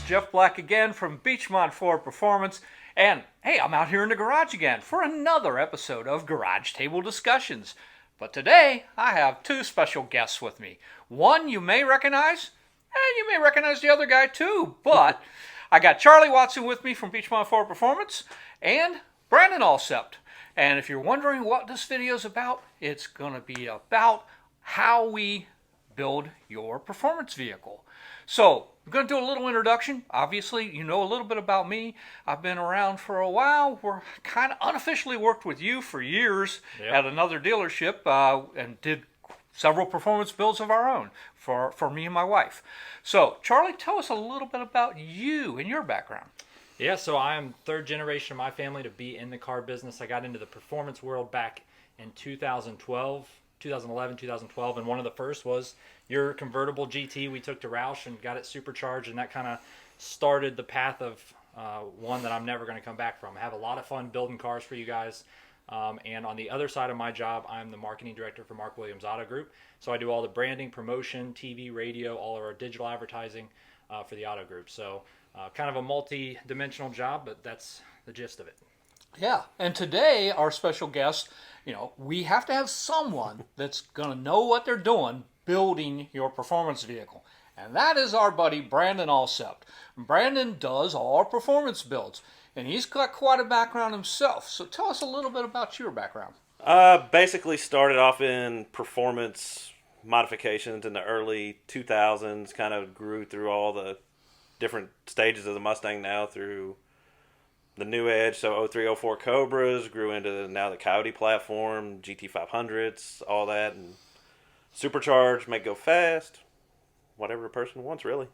Jeff Black again from Beechmont Ford Performance. And hey, I'm out here in the garage again for another episode of Garage Table Discussions. But today, I have two special guests with me. One you may recognize, and you may recognize the other guy too. But I got Charlie Watson with me from Beechmont Ford Performance and Brandon Alsept. And if you're wondering what this video is about, it's going to be about how we build your performance vehicle. So, I'm going to do a little introduction. Obviously, you know a little bit about me. I've been around for a while. We're kind of unofficially worked with you for years at another dealership and did several performance builds of our own for me and my wife. So, Charlie, tell us a little bit about you and your background. Yeah, so I am third generation of my family to be in the car business. I got into the performance world back in 2011, 2012, and one of the first was your convertible GT we took to Roush and got it supercharged, and that kind of started the path of one that I'm never going to come back from. I have a lot of fun building cars for you guys, and on the other side of my job, I'm the marketing director for Mark Williams Auto Group, so I do all the branding, promotion, TV, radio, all of our digital advertising for the auto group. So kind of a multi-dimensional job, but that's the gist of it. Yeah, and today our special guest, we have to have someone that's going to know what they're doing building your performance vehicle. And that is our buddy Brandon Alsept. Brandon does all our performance builds, and he's got quite a background himself. So tell us a little bit about your background. Basically started off in performance modifications in the early 2000s, kind of grew through all the different stages of the Mustang now through the new Edge, so 03, 04 Cobras, grew into now the Coyote platform, GT500s, all that, and supercharged, make go fast, whatever a person wants, really.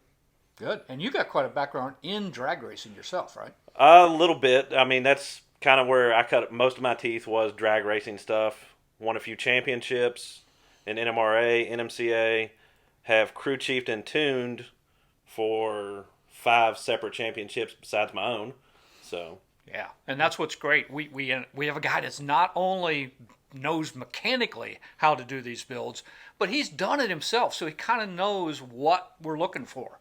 Good. And you got quite a background in drag racing yourself, right? A little bit. I mean, that's kind of where I cut most of my teeth was drag racing stuff. Won a few championships in NMRA, NMCA, have crew chiefed and tuned for 5 separate championships besides my own. So yeah, and that's what's great. We have a guy that's not only knows mechanically how to do these builds, but he's done it himself, so he kind of knows what we're looking for.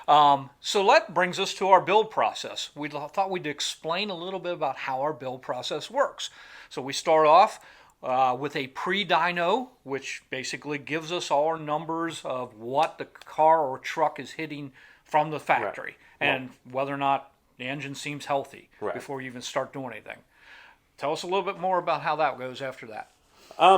So that brings us to our build process. We thought we'd explain a little bit about how our build process works. So we start off with a pre-dyno, which basically gives us all our numbers of what the car or truck is hitting from the factory, right, and whether or not the engine seems healthy before you even start doing anything. Tell us a little bit more about how that goes after that.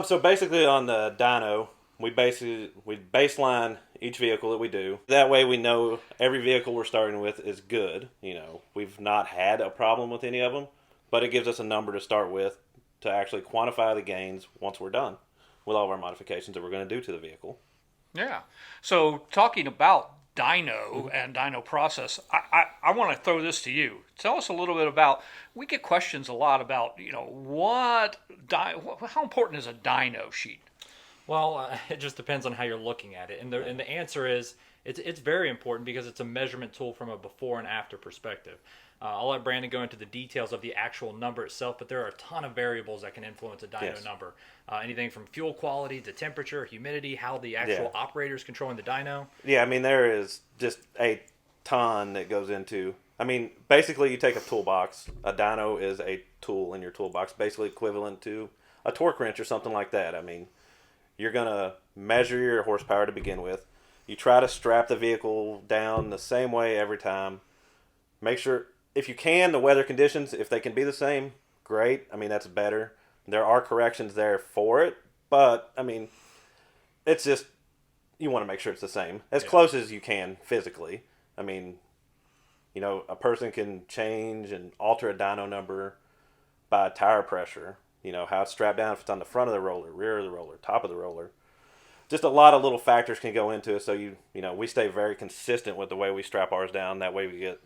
So basically on the dyno, we baseline each vehicle that we do. That way we know every vehicle we're starting with is good. We've not had a problem with any of them, but it gives us a number to start with to actually quantify the gains once we're done with all of our modifications that we're going to do to the vehicle. Yeah. So talking about Dyno and Dyno Process, I want to throw this to you. Tell us a little bit about, we get questions a lot about, how important is a dyno sheet? Well, it just depends on how you're looking at it. And the answer is, it's very important because it's a measurement tool from a before and after perspective. I'll let Brandon go into the details of the actual number itself, but there are a ton of variables that can influence a dyno number. Anything from fuel quality to temperature, humidity, how the actual operator is controlling the dyno. Yeah, I mean, there is just a ton that goes into... I mean, basically you take a toolbox. A dyno is a tool in your toolbox, basically equivalent to a torque wrench or something like that. I mean, you're going to measure your horsepower to begin with. You try to strap the vehicle down the same way every time. Make sure... If you can, the weather conditions, if they can be the same, great. I mean, that's better. There are corrections there for it, but, I mean, it's just, you want to make sure it's the same. As close as you can physically. I mean, a person can change and alter a dyno number by tire pressure. How it's strapped down, if it's on the front of the roller, rear of the roller, top of the roller. Just a lot of little factors can go into it, so we stay very consistent with the way we strap ours down. That way we get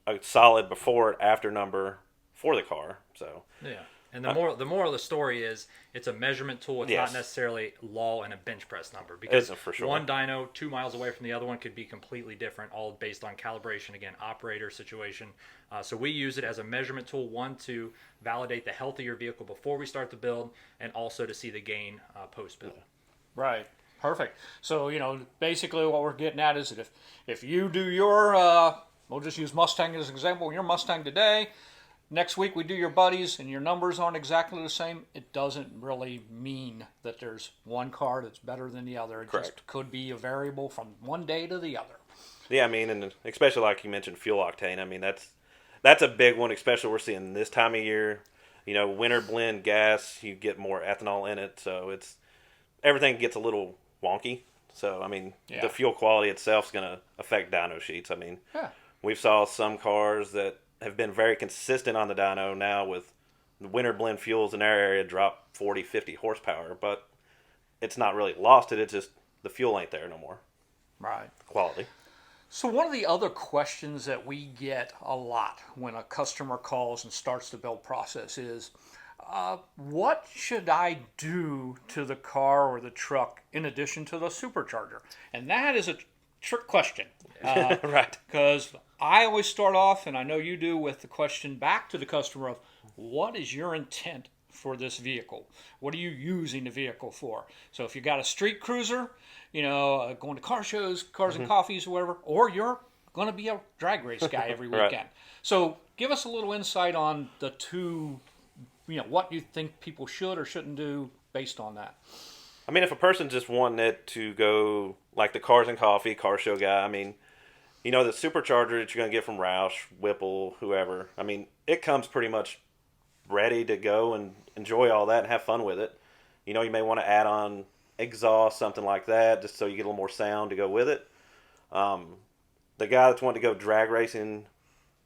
a solid before and after number for the car. So yeah, and the moral of the story is it's a measurement tool. It's not necessarily law and a bench press number, because for sure. One dyno 2 miles away from the other one could be completely different, all based on calibration, again, operator situation. So we use it as a measurement tool, one, to validate the health of your vehicle before we start the build, and also to see the gain post build. Right. Perfect. So basically what we're getting at is that if you do your we'll just use Mustang as an example. Your Mustang today, next week we do your buddies and your numbers aren't exactly the same. It doesn't really mean that there's one car that's better than the other. It Correct. just could be a variable from one day to the other. Yeah, I mean, and especially like you mentioned, fuel octane. I mean, that's a big one, especially we're seeing this time of year. Winter blend gas, you get more ethanol in it, so everything gets a little wonky. So, I mean, the fuel quality itself is going to affect dyno sheets. I mean, we've saw some cars that have been very consistent on the dyno now with the winter blend fuels in our area drop 40, 50 horsepower, but it's not really lost it. It's just the fuel ain't there no more. Right. Quality. So one of the other questions that we get a lot when a customer calls and starts the build process is, what should I do to the car or the truck in addition to the supercharger? And that is a trick question. Right. Because I always start off, and I know you do, with the question back to the customer of, what is your intent for this vehicle? What are you using the vehicle for? So if you got a street cruiser, going to car shows, cars and coffees or whatever, or you're going to be a drag race guy every weekend. Right. So give us a little insight on the two, what you think people should or shouldn't do based on that. I mean, if a person's just wanting it to go like the cars and coffee, car show guy, I mean, the supercharger that you're going to get from Roush, Whipple, whoever, I mean, it comes pretty much ready to go and enjoy all that and have fun with it. You may want to add on exhaust, something like that, just so you get a little more sound to go with it. The guy that's wanting to go drag racing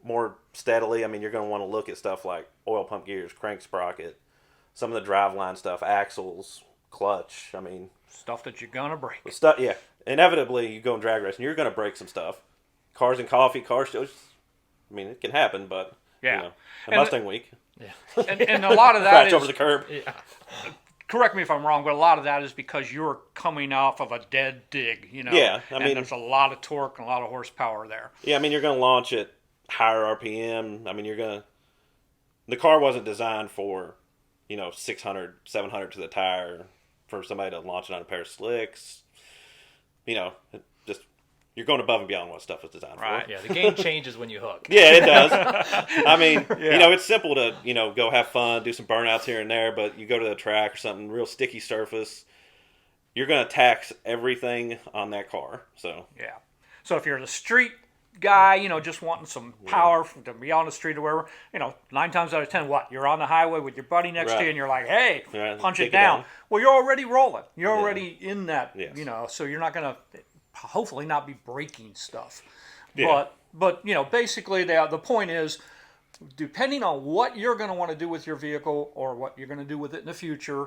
more steadily, I mean, you're going to want to look at stuff like oil pump gears, crank sprocket, some of the driveline stuff, axles, clutch. I mean, stuff that you're going to break. Stuff, yeah. Inevitably, you go in drag racing, you're going to break some stuff. Cars and coffee, car shows. I mean, it can happen, but Mustang week. Yeah, and a lot of that crash is over the curb. Yeah. Correct me if I'm wrong, but a lot of that is because you're coming off of a dead dig, Yeah, I mean, there's a lot of torque and a lot of horsepower there. Yeah, I mean, you're going to launch at higher RPM. I mean, the car wasn't designed for, 600, 700 to the tire for somebody to launch it on a pair of slicks. You're going above and beyond what stuff was designed right. for. Yeah, the game changes when you hook. Yeah, it does. I mean, it's simple to, go have fun, do some burnouts here and there, but you go to the track or something, real sticky surface, you're going to tax everything on that car. So yeah. So if you're the street guy, just wanting some power to be on the street or wherever, 9 times out of 10, you're on the highway with your buddy next to you and you're like, hey, punch it down. Well, you're already rolling. You're already in that, so you're not going to hopefully not be breaking stuff. Yeah. But basically the point is, depending on what you're going to want to do with your vehicle or what you're going to do with it in the future,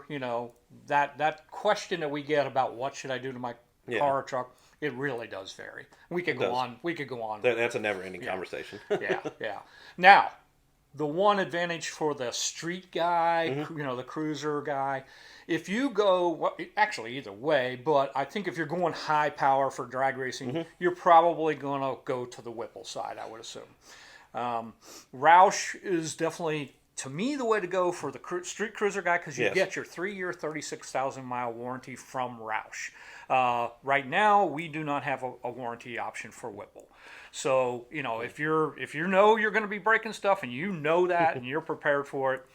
that question that we get about what should I do to my car or truck, it really does vary. We could go on. That's a never-ending conversation. Yeah. Now, the one advantage for the street guy, the cruiser guy, if you go, actually either way, but I think if you're going high power for drag racing, you're probably going to go to the Whipple side, I would assume. Roush is definitely, to me, the way to go for the street cruiser guy, because you get your 3-year, 36,000-mile warranty from Roush. Right now, we do not have a warranty option for Whipple. So, if you're going to be breaking stuff and you know that and you're prepared for it,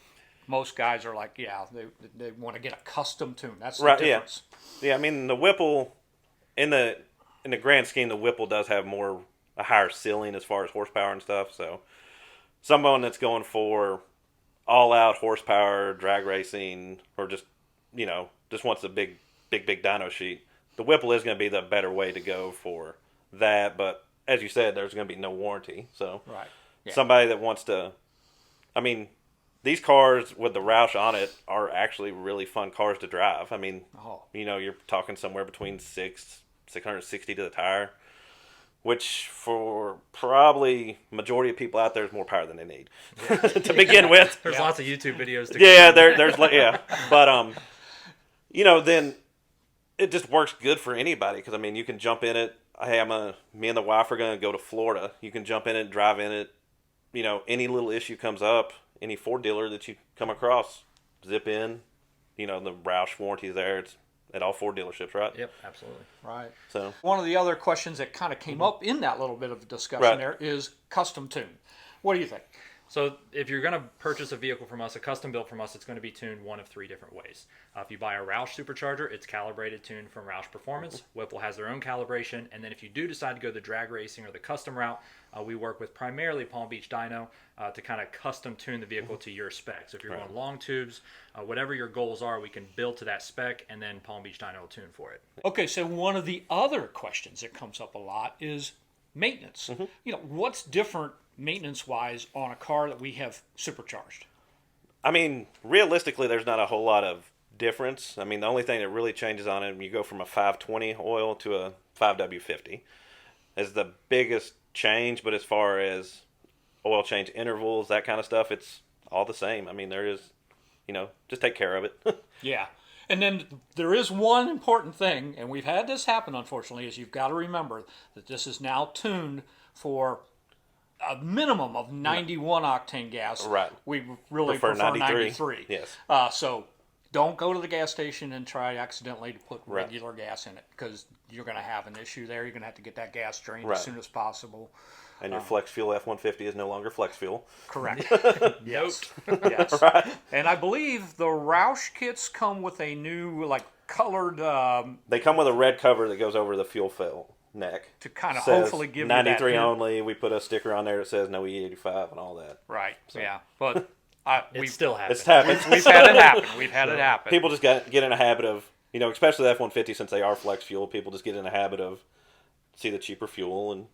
most guys are like, they want to get a custom tune. That's the difference. Yeah, I mean, the Whipple, in the grand scheme, the Whipple does have a higher ceiling as far as horsepower and stuff. So someone that's going for all-out horsepower, drag racing, or just wants a big dyno sheet, the Whipple is going to be the better way to go for that. But as you said, there's going to be no warranty. So somebody that wants to, I mean, these cars with the Roush on it are actually really fun cars to drive. I mean, you're talking somewhere between 660 to the tire, which for probably majority of people out there is more power than they need to begin with. There's lots of YouTube videos. But then it just works good for anybody because I mean, you can jump in it. Hey, me and the wife are going to go to Florida. You can jump in it, drive in it. Any little issue comes up, any Ford dealer that you come across, zip in. The Roush warranty is there. It's at all 4 dealerships, right? Yep, absolutely. Right. So One of the other questions that kind of came up in that little bit of discussion Right. there is custom tune. What do you think? So if you're going to purchase a vehicle from us, a custom built from us, it's going to be tuned one of 3 different ways. If you buy a Roush supercharger, it's calibrated tuned from Roush Performance. Whipple has their own calibration. And then if you do decide to go the drag racing or the custom route, we work with primarily Palm Beach Dyno to kind of custom tune the vehicle to your specs. So if you're going long tubes, whatever your goals are, we can build to that spec, and then Palm Beach Dyno will tune for it. Okay, so one of the other questions that comes up a lot is maintenance. You know, what's different maintenance-wise on a car that we have supercharged? I mean, realistically, there's not a whole lot of difference. I mean, the only thing that really changes on it, you go from a 520 oil to a 5W50, is the biggest change. But as far as oil change intervals, that kind of stuff, it's all the same. I mean, there is, just take care of it. Yeah. And then there is one important thing, and we've had this happen, unfortunately, is you've got to remember that this is now tuned for a minimum of 91 octane gas. Right. We really prefer 93. Yes. So don't go to the gas station and try accidentally to put Right. regular gas in it, because you're going to have an issue there. You're going to have to get that gas drained Right. as soon as possible. And your flex fuel F-150 is no longer flex fuel. Correct. Yes. Yes. Right. And I believe the Roush kits come with a new, colored They come with a red cover that goes over the fuel fill neck. to kind of Says hopefully give 93 you that. only. We put a sticker on there that says no E85 and all that. Right. Yeah. But It we've still happens. It's happened. we've had it happen. We've had it happen. People just get in a habit of, especially the F-150, since they are flex fuel, people just get in a habit of see the cheaper fuel and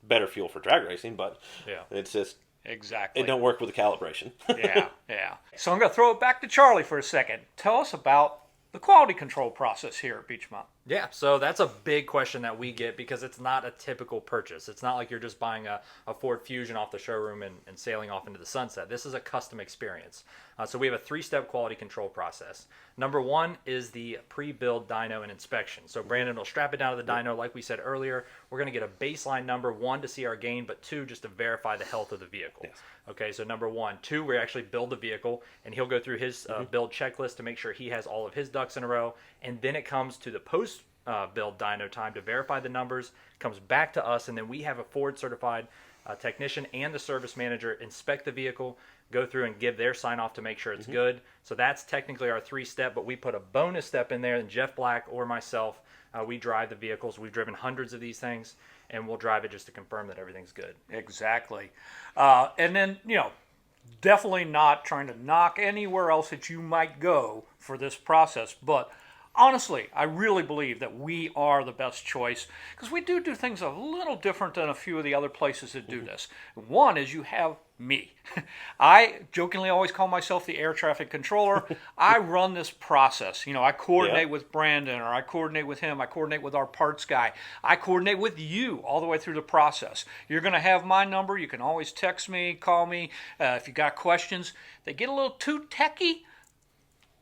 better fuel for drag racing, but Yeah. it's just, Exactly. it don't work with the calibration. Yeah. So I'm going to throw it back to Charlie for a second. Tell us about the quality control process here at Beechmont. Yeah, so that's a big question that we get because it's not a typical purchase. It's not like you're just buying a Ford Fusion off the showroom and sailing off into the sunset. This is a custom experience. So we have a 3-step quality control process. Number 1 is the pre-build dyno and inspection. So Brandon will strap it down to the dyno. Like we said earlier, we're going to get a baseline number, 1, to see our gain, but 2, just to verify the health of the vehicle. Yes. Okay, so number 1. 2, we actually build the vehicle, and he'll go through his build checklist to make sure he has all of his ducks in a row. And then it comes to the post build dyno time to verify the numbers, comes back to us, and then we have a Ford certified technician and the service manager inspect the vehicle, go through and give their sign off to make sure it's good. So that's technically our 3-step, but we put a bonus step in there, and Jeff Black or myself, we drive the vehicles. We've driven hundreds of these things, and we'll drive it just to confirm that everything's good. Exactly. And then, definitely not trying to knock anywhere else that you might go for this process, but honestly, I really believe that we are the best choice because we do things a little different than a few of the other places that do this. One is you have me. I jokingly always call myself the air traffic controller. I run this process. I coordinate with Brandon, or I coordinate with him. I coordinate with our parts guy. I coordinate with you all the way through the process. You're going to have my number. You can always text me, call me. If you got questions, they get a little too techie,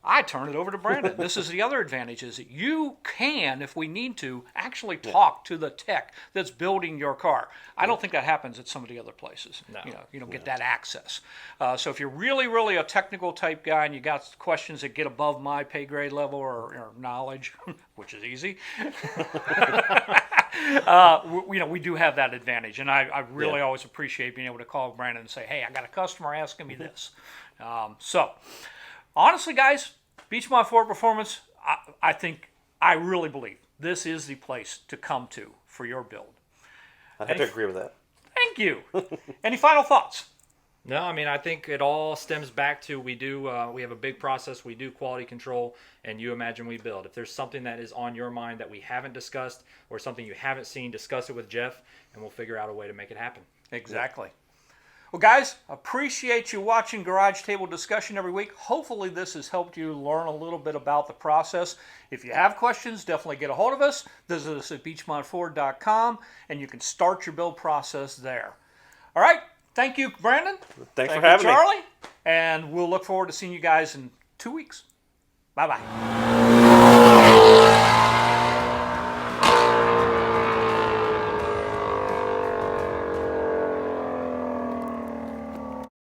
I turn it over to Brandon. This is the other advantage, is that you can, if we need to, actually talk to the tech that's building your car. I don't think that happens at some of the other places. No. You don't get that access. So if you're really, really a technical type guy and you got questions that get above my pay grade level or knowledge, which is easy, we do have that advantage. And I really always appreciate being able to call Brandon and say, hey, I got a customer asking me this. So honestly, guys, Beechmont Ford Performance, I really believe this is the place to come to for your build. I'd have to agree with that. Thank you. Any final thoughts? No, I think it all stems back to we have a big process. We do quality control, and you imagine we build. If there's something that is on your mind that we haven't discussed or something you haven't seen, discuss it with Jeff, and we'll figure out a way to make it happen. Exactly. Well, guys, appreciate you watching Garage Table Discussion every week. Hopefully this has helped you learn a little bit about the process. If you have questions, definitely get a hold of us. Visit us at beechmontford.com, and you can start your build process there. All right. Thank you, Brandon. Thanks for having me. Charlie. And we'll look forward to seeing you guys in 2 weeks. Bye-bye.